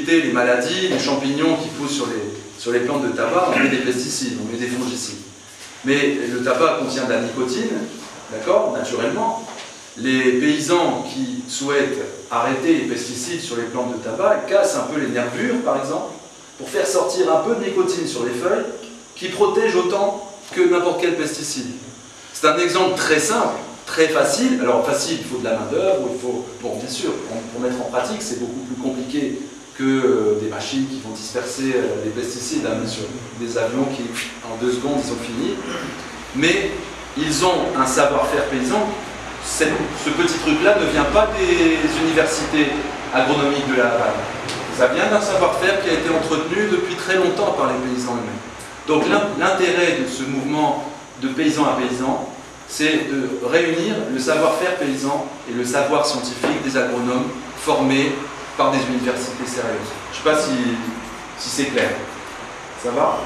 éviter les maladies, les champignons qui poussent sur les plantes de tabac, on met des pesticides, on met des fongicides. Mais le tabac contient de la nicotine, d'accord, naturellement. Les paysans qui souhaitent arrêter les pesticides sur les plantes de tabac, ils cassent un peu les nervures, par exemple, pour faire sortir un peu de nicotine sur les feuilles, qui protège autant que n'importe quel pesticide. C'est un exemple très simple, très facile. Alors facile, il faut de la main-d'œuvre, il faut, bon, bien sûr, pour mettre en pratique, c'est beaucoup plus compliqué que des machines qui vont disperser des pesticides sur des avions qui, en 2 secondes, ils ont fini. Mais ils ont un savoir-faire paysan. Ce petit truc-là ne vient pas des universités agronomiques de la Havane. Ça vient d'un savoir-faire qui a été entretenu depuis très longtemps par les paysans eux-mêmes. Donc l'intérêt de ce mouvement de paysan à paysan, c'est de réunir le savoir-faire paysan et le savoir scientifique des agronomes formés par des universités sérieuses. Je ne sais pas si c'est clair. Ça va?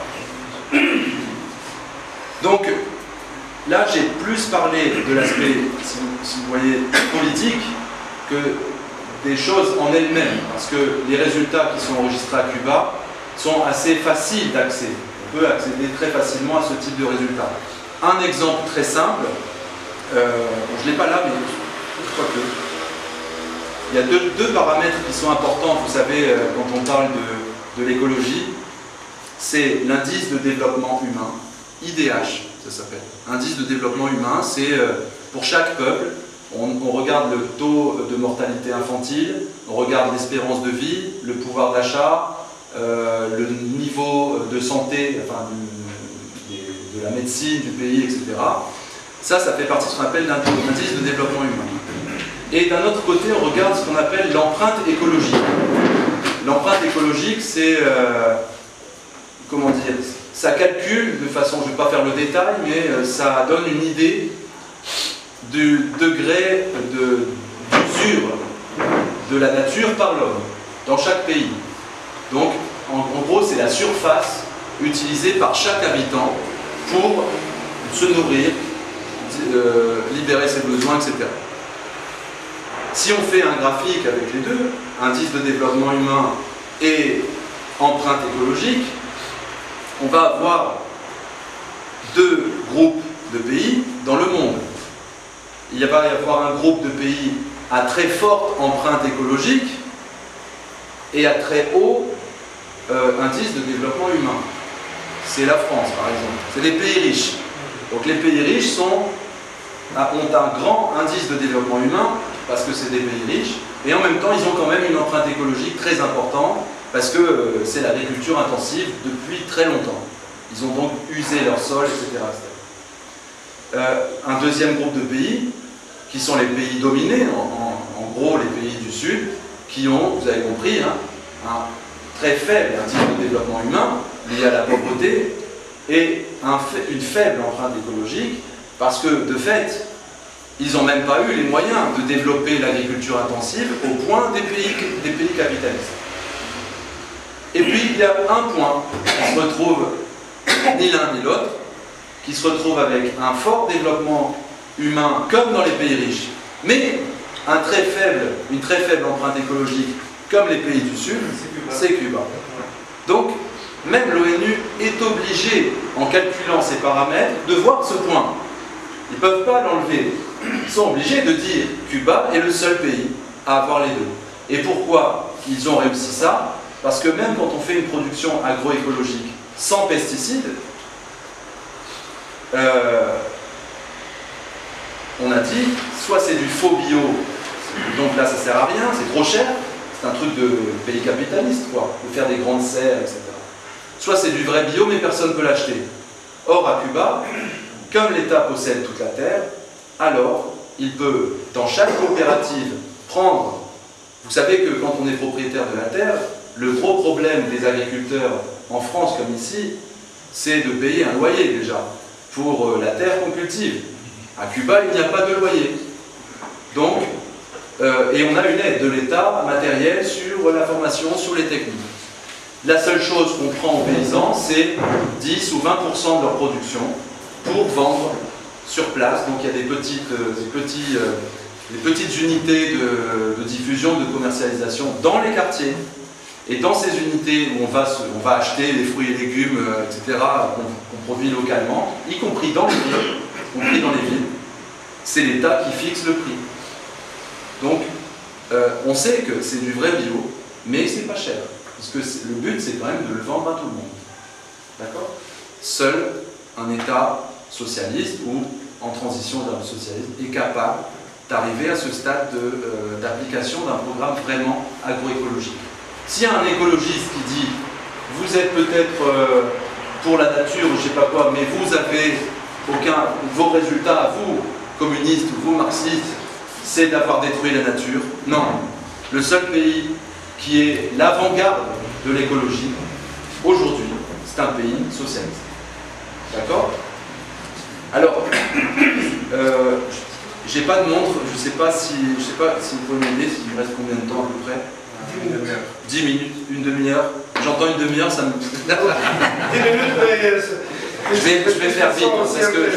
Donc, là, j'ai plus parlé de l'aspect, si vous voyez, politique, que des choses en elles-mêmes, parce que les résultats qui sont enregistrés à Cuba sont assez faciles d'accès. On peut accéder très facilement à ce type de résultats. Un exemple très simple, je ne l'ai pas là, mais je crois que... Il y a deux paramètres qui sont importants, vous savez, quand on parle de l'écologie. C'est l'indice de développement humain, IDH, ça s'appelle. Indice de développement humain, c'est pour chaque peuple, on regarde le taux de mortalité infantile, on regarde l'espérance de vie, le pouvoir d'achat, le niveau de santé, enfin, de la médecine du pays, etc. Ça fait partie de ce qu'on appelle l'indice de développement humain. Et d'un autre côté, on regarde ce qu'on appelle l'empreinte écologique. L'empreinte écologique, c'est, comment dire, ça calcule de façon, je ne vais pas faire le détail, mais ça donne une idée du degré d'usure de la nature par l'homme dans chaque pays. Donc, en gros, c'est la surface utilisée par chaque habitant pour se nourrir, libérer ses besoins, etc. Si on fait un graphique avec les deux, indice de développement humain et empreinte écologique, on va avoir 2 groupes de pays dans le monde. Il va y avoir un groupe de pays à très forte empreinte écologique et à très haut indice de développement humain. C'est la France, par exemple. C'est les pays riches. Donc les pays riches ont un grand indice de développement humain parce que c'est des pays riches, et en même temps ils ont quand même une empreinte écologique très importante parce que c'est l'agriculture intensive depuis très longtemps. Ils ont donc usé leur sol, etc. Un deuxième groupe de pays, qui sont les pays dominés, en gros les pays du Sud, qui ont, vous avez compris, hein, un très faible indice de développement humain lié à la pauvreté et une faible empreinte écologique parce que, de fait, ils n'ont même pas eu les moyens de développer l'agriculture intensive au point des pays capitalistes. Et puis, il y a un point qui se retrouve ni l'un ni l'autre, qui se retrouve avec un fort développement humain comme dans les pays riches, mais une très faible empreinte écologique comme les pays du Sud, c'est Cuba. Donc, même l'ONU est obligée, en calculant ces paramètres, de voir ce point. Ils ne peuvent pas l'enlever. Ils sont obligés de dire Cuba est le seul pays à avoir les deux. Et pourquoi ils ont réussi ça? Parce que même quand on fait une production agroécologique sans pesticides, on a dit, soit c'est du faux bio, donc là ça sert à rien, c'est trop cher, c'est un truc de pays capitaliste, quoi, de faire des grandes serres, etc. Soit c'est du vrai bio, mais personne ne peut l'acheter. Or, à Cuba, comme l'État possède toute la terre, alors il peut, dans chaque coopérative, prendre... Vous savez que quand on est propriétaire de la terre, le gros problème des agriculteurs en France comme ici, c'est de payer un loyer déjà pour la terre qu'on cultive. À Cuba, il n'y a pas de loyer. Donc, et on a une aide de l'État matérielle sur la formation, sur les techniques. La seule chose qu'on prend aux paysans, c'est 10 ou 20% de leur production pour vendre sur place. Donc il y a des petites unités de diffusion, de commercialisation dans les quartiers. Et dans ces unités où on va acheter les fruits et légumes, etc., qu'on produit localement, y compris dans les villes, c'est l'État qui fixe le prix. Donc, on sait que c'est du vrai bio, mais c'est pas cher. Parce que le but, c'est quand même de le vendre à tout le monde. D'accord? Seul un État socialiste ou en transition vers le socialisme est capable d'arriver à ce stade d'application d'un programme vraiment agroécologique. S'il y a un écologiste qui dit « vous êtes peut-être pour la nature ou je ne sais pas quoi, mais vous avez vos résultats à vous, communistes ou vous marxistes, c'est d'avoir détruit la nature ». Non. Le seul pays qui est l'avant-garde de l'écologie, aujourd'hui, c'est un pays socialiste. D'accord? Alors, j'ai pas de montre, je sais pas si vous pouvez m'aider, s'il me reste combien de temps à peu près? 10 minutes. 10 minutes, une demi-heure. J'entends une demi-heure, ça me... 10 minutes, mais... Je vais faire vite, parce que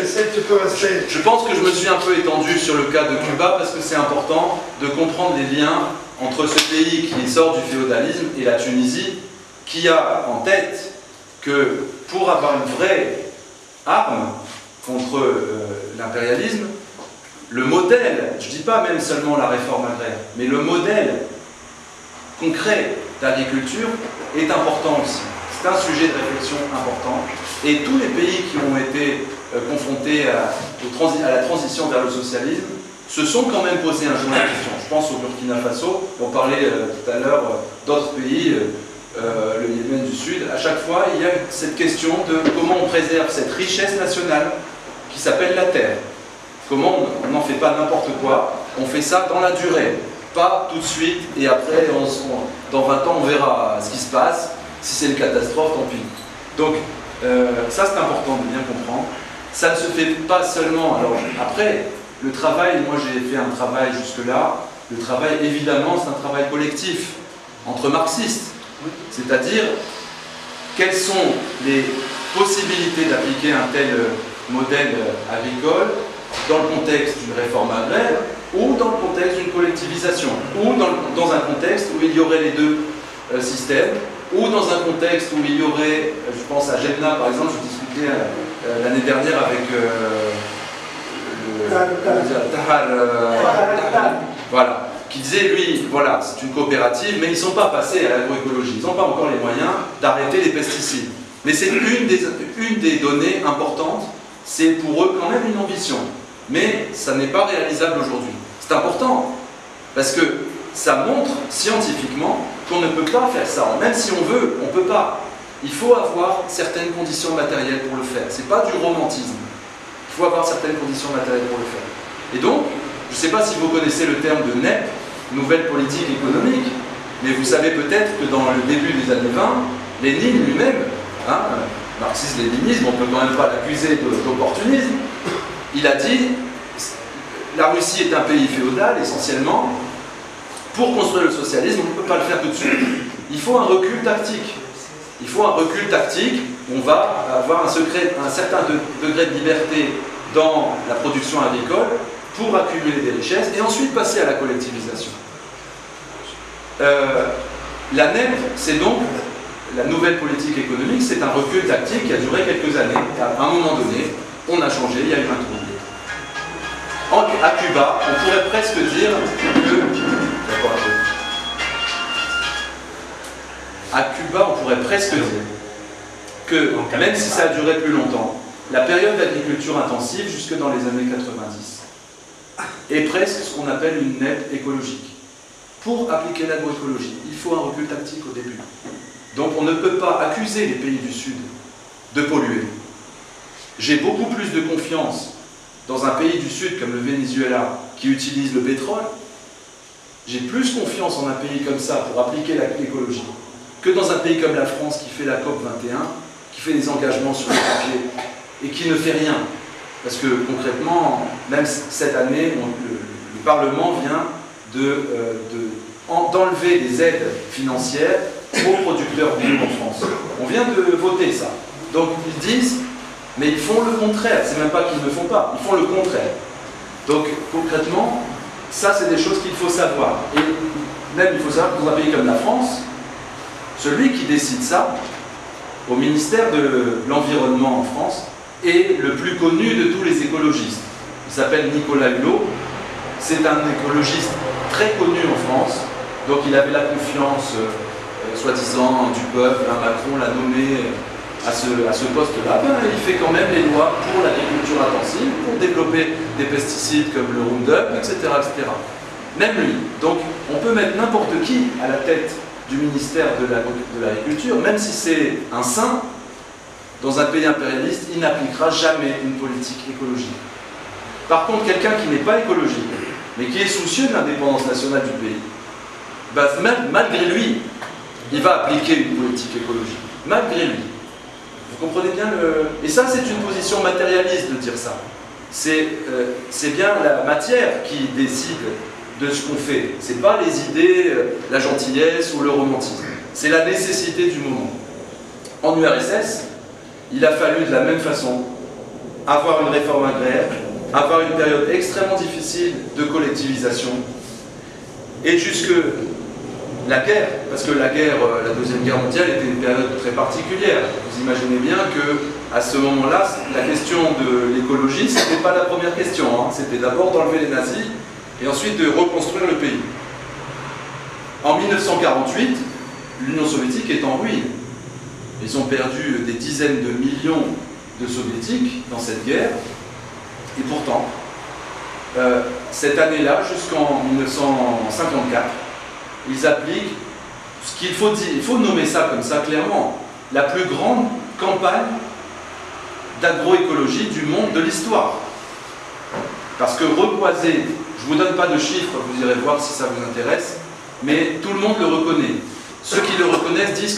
je pense que je me suis un peu étendu sur le cas de Cuba, parce que c'est important de comprendre les liens entre ce pays qui sort du féodalisme et la Tunisie, qui a en tête que pour avoir une vraie arme contre l'impérialisme, le modèle, je ne dis pas même seulement la réforme agraire, mais le modèle concret d'agriculture est important aussi. C'est un sujet de réflexion important. Et tous les pays qui ont été confrontés à la transition vers le socialisme se sont quand même posé un jour la question. Je pense au Burkina Faso, on parlait tout à l'heure d'autres pays, le Yémen du Sud. À chaque fois, il y a cette question de comment on préserve cette richesse nationale qui s'appelle la terre. Comment on n'en fait pas n'importe quoi, on fait ça dans la durée. Pas tout de suite, et après, dans 20 ans, on verra ce qui se passe. Si c'est une catastrophe, tant pis. Donc, ça, c'est important de bien comprendre. Ça ne se fait pas seulement... Alors, après, le travail, moi, j'ai fait un travail jusque-là. Le travail, évidemment, c'est un travail collectif, entre marxistes. C'est-à-dire, quelles sont les possibilités d'appliquer un tel modèle agricole dans le contexte d'une réforme agraire ou dans le contexte d'une collectivisation, ou dans un contexte où il y aurait les deux systèmes, ou dans un contexte où il y aurait, je pense à Gemna par exemple, je discutais l'année dernière avec voilà, qui disait lui, voilà, c'est une coopérative, mais ils ne sont pas passés à l'agroécologie, ils n'ont pas encore les moyens d'arrêter les pesticides. Mais c'est une des données importantes, c'est pour eux quand même une ambition. Mais ça n'est pas réalisable aujourd'hui. C'est important, parce que ça montre scientifiquement qu'on ne peut pas faire ça. Même si on veut, on ne peut pas. Il faut avoir certaines conditions matérielles pour le faire. Ce n'est pas du romantisme. Il faut avoir certaines conditions matérielles pour le faire. Et donc, je ne sais pas si vous connaissez le terme de NEP, Nouvelle Politique Économique, mais vous savez peut-être que dans le début des années 20, Lénine lui-même, marxiste-léninisme, on ne peut quand même pas l'accuser d'opportunisme, il a dit la Russie est un pays féodal essentiellement, pour construire le socialisme, on ne peut pas le faire tout de suite. Il faut un recul tactique. Il faut un recul tactique, on va avoir un certain degré de liberté dans la production agricole pour accumuler des richesses et ensuite passer à la collectivisation. La NEP, c'est donc la nouvelle politique économique, c'est un recul tactique qui a duré quelques années. À un moment donné, on a changé, il y a eu un trouble. À Cuba, on pourrait presque dire que... À Cuba, on pourrait presque dire que, même si ça a duré plus longtemps, la période d'agriculture intensive, jusque dans les années 90, est presque ce qu'on appelle une NEP écologique. Pour appliquer l'agroécologie, il faut un recul tactique au début. Donc on ne peut pas accuser les pays du Sud de polluer. J'ai beaucoup plus de confiance dans un pays du Sud comme le Venezuela qui utilise le pétrole. J'ai plus confiance en un pays comme ça pour appliquer l'écologie que dans un pays comme la France qui fait la COP 21, qui fait des engagements sur le papier et qui ne fait rien. Parce que concrètement, même cette année, le Parlement vient d'enlever des aides financières aux producteurs bio en France. On vient de voter ça. Donc ils disent, mais ils font le contraire. C'est même pas qu'ils ne le font pas, ils font le contraire. Donc concrètement, ça c'est des choses qu'il faut savoir. Et même il faut savoir que dans un pays comme la France, Celui qui décide ça, au ministère de l'Environnement en France, est le plus connu de tous les écologistes. Il s'appelle Nicolas Hulot. C'est un écologiste très connu en France. Donc il avait la confiance, soi-disant, du peuple. Macron l'a nommé à ce poste-là. Il fait quand même les lois pour l'agriculture intensive, pour développer des pesticides comme le Roundup, etc., etc. Même lui. Donc on peut mettre n'importe qui à la tête du ministère de l'Agriculture, même si c'est un saint, dans un pays impérialiste, il n'appliquera jamais une politique écologique. Par contre, quelqu'un qui n'est pas écologique, mais qui est soucieux de l'indépendance nationale du pays, malgré lui, il va appliquer une politique écologique. Malgré lui. Vous comprenez bien le... Et ça, c'est une position matérialiste de dire ça. C'est bien la matière qui décide de ce qu'on fait. Ce n'est pas les idées, la gentillesse ou le romantisme. C'est la nécessité du moment. En URSS, il a fallu de la même façon avoir une réforme agraire, avoir une période extrêmement difficile de collectivisation, et jusque la guerre, parce que la guerre, la Deuxième Guerre mondiale était une période très particulière. Vous imaginez bien que à ce moment-là, la question de l'écologie, ce n'était pas la première question. C'était d'abord d'enlever les nazis et ensuite de reconstruire le pays. En 1948, l'Union soviétique est en ruine. Ils ont perdu des dizaines de millions de soviétiques dans cette guerre. Et pourtant, cette année-là, jusqu'en 1954, ils appliquent ce qu'il faut dire, il faut nommer ça comme ça clairement, la plus grande campagne d'agroécologie du monde de l'histoire. Parce que reboiser, je ne vous donne pas de chiffres, vous irez voir si ça vous intéresse, mais tout le monde le reconnaît. Ceux qui le reconnaissent disent